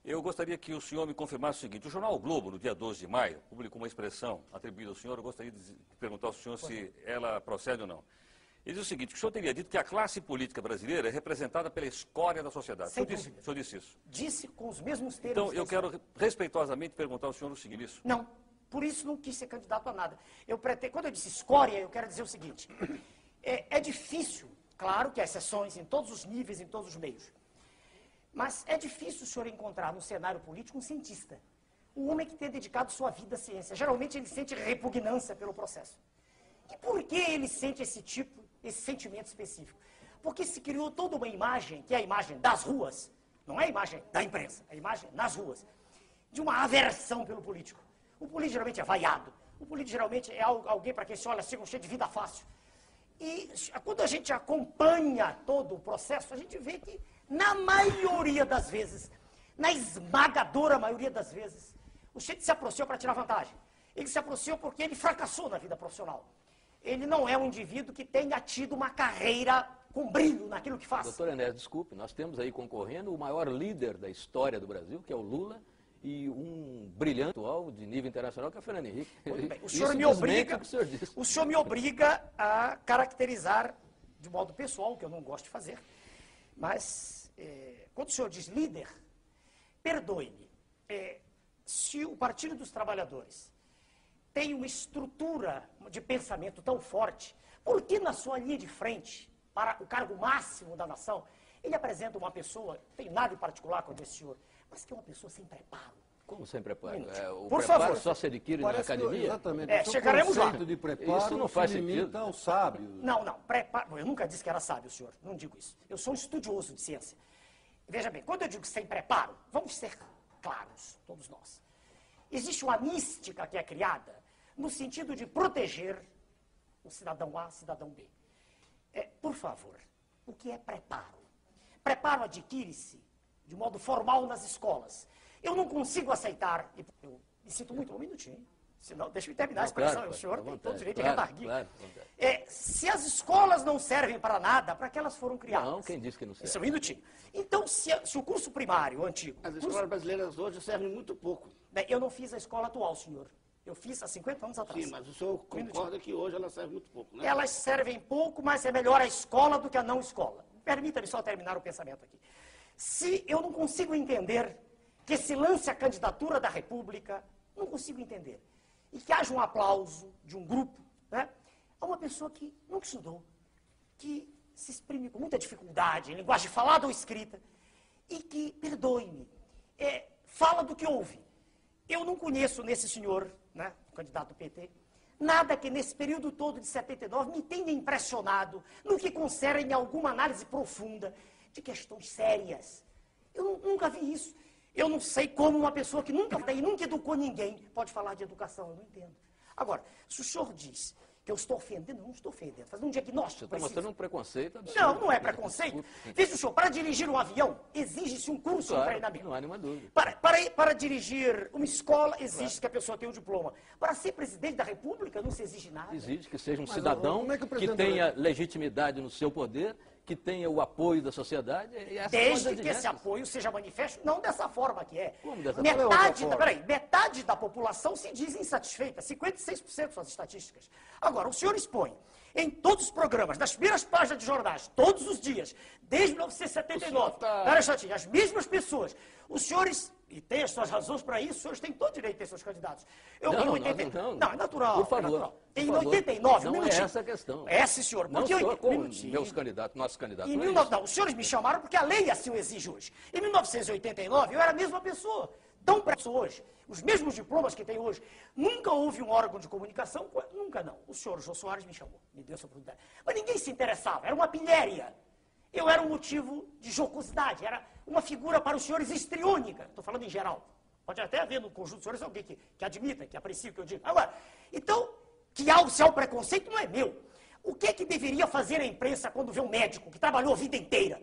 Eu gostaria que o senhor me confirmasse o seguinte: o jornal O Globo, no dia 12 de maio, publicou uma expressão atribuída ao senhor. Eu gostaria de perguntar ao senhor se ela procede ou não. Ele diz o seguinte: que o senhor teria dito que a classe política brasileira é representada pela escória da sociedade. O senhor disse isso? Disse com os mesmos termos. Então, eu quero respeitosamente perguntar ao senhor o seguinte: isso? Não, por isso não quis ser candidato a nada. Quando eu disse escória, eu quero dizer o seguinte: é difícil, claro que há exceções em todos os níveis, em todos os meios, mas é difícil o senhor encontrar no cenário político um cientista, um homem que tenha dedicado sua vida à ciência. Geralmente ele sente repugnância pelo processo. E por que ele sente esse sentimento específico? Porque se criou toda uma imagem, que é a imagem das ruas, não é a imagem da imprensa, é a imagem nas ruas, de uma aversão pelo político. O político geralmente é vaiado, o político geralmente é alguém para quem se olha assim, cheio de vida fácil. E quando a gente acompanha todo o processo, a gente vê que, na maioria das vezes, na esmagadora maioria das vezes, o sujeito se aproximou para tirar vantagem. Ele se aproximou porque ele fracassou na vida profissional. Ele não é um indivíduo que tenha tido uma carreira com brilho naquilo que faz. Doutor Enéas, desculpe, nós temos aí concorrendo o maior líder da história do Brasil, que é o Lula, e um brilhante atual de nível internacional, que é o Fernando Henrique. Muito bem. O senhor me obriga a caracterizar de modo pessoal, que eu não gosto de fazer, mas quando o senhor diz líder, perdoe-me, se o Partido dos Trabalhadores tem uma estrutura de pensamento tão forte, por que na sua linha de frente, para o cargo máximo da nação, ele apresenta uma pessoa, não tem nada em particular com esse senhor, mas que é uma pessoa sem preparo? Como sem preparo? O por preparo favor. Só se adquire na academia? Exatamente. Chegaremos lá. De preparo, isso não faz sentido. Ao sábio. Não, preparo. Eu nunca disse que era sábio, senhor. Não digo isso. Eu sou um estudioso de ciência. Veja bem, quando eu digo sem preparo, vamos ser claros, todos nós. Existe uma mística que é criada no sentido de proteger o cidadão A, cidadão B. Por favor, o que é preparo? Preparo adquire-se de modo formal nas escolas. Eu não consigo aceitar, eu me sinto muito, um minutinho, senão, deixa eu terminar a expressão, claro, o senhor tem todo o direito de claro, redarguir. claro. Se as escolas não servem para nada, para que elas foram criadas? Não, quem disse que não serve? Isso é um minutinho. Então, se o curso primário, o antigo... As escolas brasileiras hoje servem muito pouco. Bem, eu não fiz a escola atual, senhor. Eu fiz há 50 anos atrás. Sim, mas o senhor concorda que hoje ela serve muito pouco, né? Elas servem pouco, mas é melhor a escola do que a não escola. Permita-me só terminar o pensamento aqui. Se eu não consigo entender que se lance a candidatura da República, não consigo entender, e que haja um aplauso de um grupo, né, a uma pessoa que nunca estudou, que se exprime com muita dificuldade, em linguagem falada ou escrita, e que, perdoe-me, fala do que ouve. Eu não conheço nesse senhor, né, o candidato do PT, nada que nesse período todo de 79 me tenha impressionado no que concerne alguma análise profunda de questões sérias. Eu nunca vi isso. Eu não sei como uma pessoa que nunca educou ninguém pode falar de educação, eu não entendo. Agora, se o senhor diz que eu estou ofendendo, não estou ofendendo, fazendo um diagnóstico. Você está mostrando um preconceito absurdo. Não, não é preconceito. Veja o senhor, para dirigir um avião, exige-se um curso, claro, um treinamento. Não há nenhuma dúvida. Para dirigir uma escola, exige que a pessoa tenha um diploma. Para ser presidente da República, não se exige nada. Exige que seja um cidadão que tenha legitimidade no seu poder, que tenha o apoio da sociedade. Desde que esse apoio seja manifesto, não dessa forma que é. Como dessa forma? Metade da população se diz insatisfeita, 56% são as estatísticas. Agora, o senhor expõe em todos os programas, nas primeiras páginas de jornais, todos os dias, desde 1979, as mesmas pessoas, os senhores, e tem as suas razões para isso, os senhores têm todo direito de ter seus candidatos. Não, é natural. Por favor. É natural. Em 89, não é essa a questão. Sim, senhor. Não só com meus candidatos, nossos candidatos. Não, os senhores me chamaram porque a lei assim o exige hoje. Em 1989, eu era a mesma pessoa. Tão preso hoje, os mesmos diplomas que tem hoje. Nunca houve um órgão de comunicação, nunca não. O senhor Jô Soares me chamou, me deu essa oportunidade. Mas ninguém se interessava, era uma pilhéria. Eu era um motivo de jocosidade, era uma figura para os senhores histriônica. Estou falando em geral. Pode até haver no conjunto dos senhores alguém que admita, que aprecia o que eu digo. Agora, então, se há o preconceito, não é meu. O que é que deveria fazer a imprensa quando vê um médico que trabalhou a vida inteira,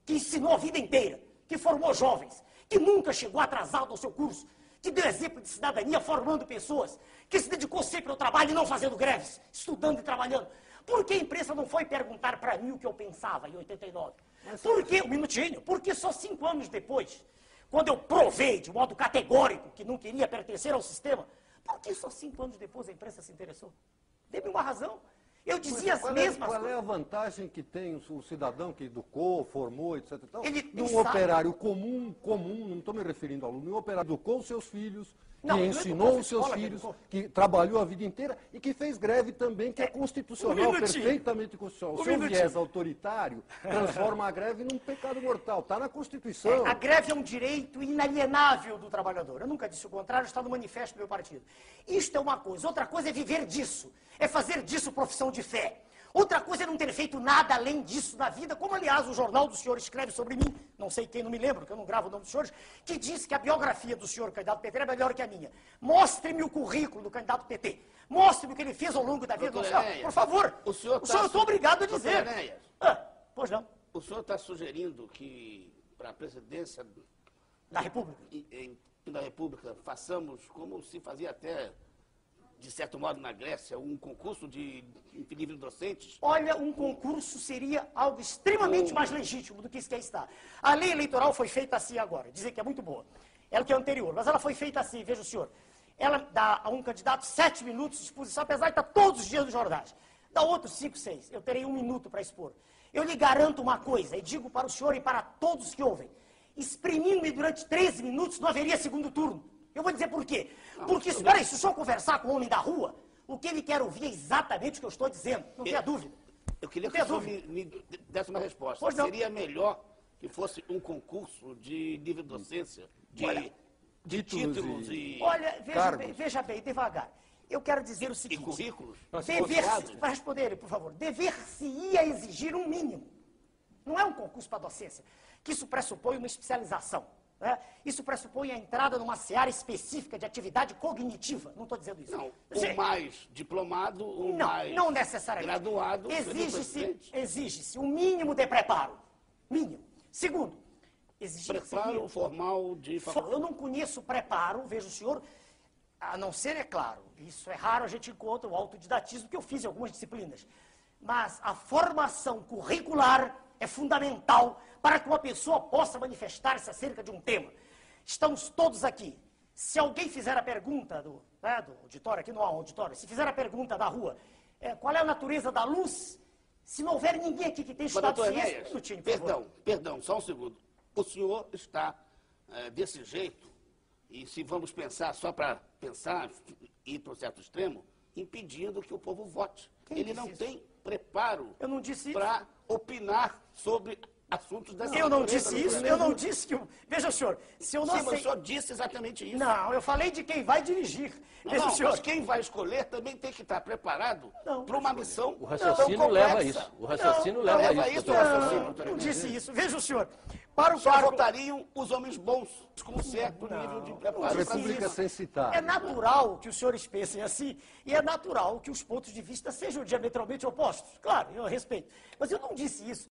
que ensinou a vida inteira, que formou jovens, que nunca chegou atrasado ao seu curso, que deu exemplo de cidadania formando pessoas, que se dedicou sempre ao trabalho e não fazendo greves, estudando e trabalhando? Por que a imprensa não foi perguntar para mim o que eu pensava em 89? Por que, um minutinho, porque só 5 anos depois, quando eu provei provei de modo categórico que não queria pertencer ao sistema, por que só 5 anos depois a imprensa se interessou? Dê-me uma razão. Eu dizia as mesmas coisas. Qual é a vantagem que tem o cidadão que educou, formou, etc. De um operário comum, não estou me referindo ao aluno, um operário que educou os seus filhos, que ensinou os seus filhos, que trabalhou a vida inteira e que fez greve também, que é constitucional, perfeitamente constitucional. O seu viés autoritário transforma a greve num pecado mortal. Está na Constituição. A greve é um direito inalienável do trabalhador. Eu nunca disse o contrário, está no manifesto do meu partido. Isto é uma coisa. Outra coisa é viver disso. É fazer disso profissão de fé. Outra coisa é não ter feito nada além disso na vida, como, aliás, o jornal do senhor escreve sobre mim, não sei quem, não me lembro, que eu não gravo o nome dos senhores, que diz que a biografia do senhor candidato PT é melhor que a minha. Mostre-me o currículo do candidato PT. Mostre-me o que ele fez ao longo da vida do senhor. Por favor. O senhor eu estou obrigado a dizer. Pois não. O senhor está sugerindo que, para a presidência da República, façamos como se fazia até, de certo modo, na Grécia, um concurso de livros docentes? Olha, um concurso seria algo extremamente mais legítimo do que isso que está. A lei eleitoral foi feita assim agora, dizem que é muito boa. Ela que é anterior, mas ela foi feita assim, veja o senhor. Ela dá a um candidato 7 minutos de exposição, apesar de estar todos os dias nos jornais. Dá outros 5, 6. Eu terei 1 minuto para expor. Eu lhe garanto uma coisa, e digo para o senhor e para todos que ouvem. Exprimindo-me durante 13 minutos, não haveria segundo turno. Eu vou dizer por quê. Porque, se o senhor conversar com o homem da rua, o que ele quer ouvir é exatamente o que eu estou dizendo. Não tenha dúvida. Eu queria que o senhor me desse uma resposta. Pois não. Seria melhor que fosse um concurso de livre docência, de títulos e olha, veja bem, devagar. Eu quero dizer o seguinte. E currículos? Para responder ele, por favor. Dever-se-ia exigir um mínimo. Não é um concurso para docência, que isso pressupõe uma especialização. Né? Isso pressupõe a entrada numa seara específica de atividade cognitiva. Não estou dizendo isso. Não, o mais diplomado, não necessariamente. Graduado. Exige-se um mínimo de preparo. Mínimo. Segundo, preparo formal de faculdade. Eu não conheço preparo, veja o senhor, a não ser, é claro, isso é raro, a gente encontra o autodidatismo, que eu fiz em algumas disciplinas. Mas a formação curricular é fundamental para que uma pessoa possa manifestar-se acerca de um tema. Estamos todos aqui. Se alguém fizer a pergunta do auditório, aqui não há um auditório, se fizer a pergunta da rua, qual é a natureza da luz, se não houver ninguém aqui que tenha estudado ciência... Perdão, só um segundo. O senhor está desse jeito, e se vamos pensar só para pensar, ir para um certo extremo, impedindo que o povo vote. Ele não tem preparo para opinar sobre assuntos dessa natureza. Eu não disse isso, eu não disse que... Veja, senhor, se eu não sei... Sim, mas o senhor disse exatamente isso. Não, eu falei de quem vai dirigir. Veja, senhor, mas quem vai escolher também tem que estar preparado para uma missão. O raciocínio leva a isso. O raciocínio leva a isso. Não disse isso. Veja o senhor. Só votariam os homens bons, com certo nível de preparo. República sem citar. É natural que os senhores pensem assim, e é natural que os pontos de vista sejam diametralmente opostos. Claro, eu respeito. Mas eu não disse isso.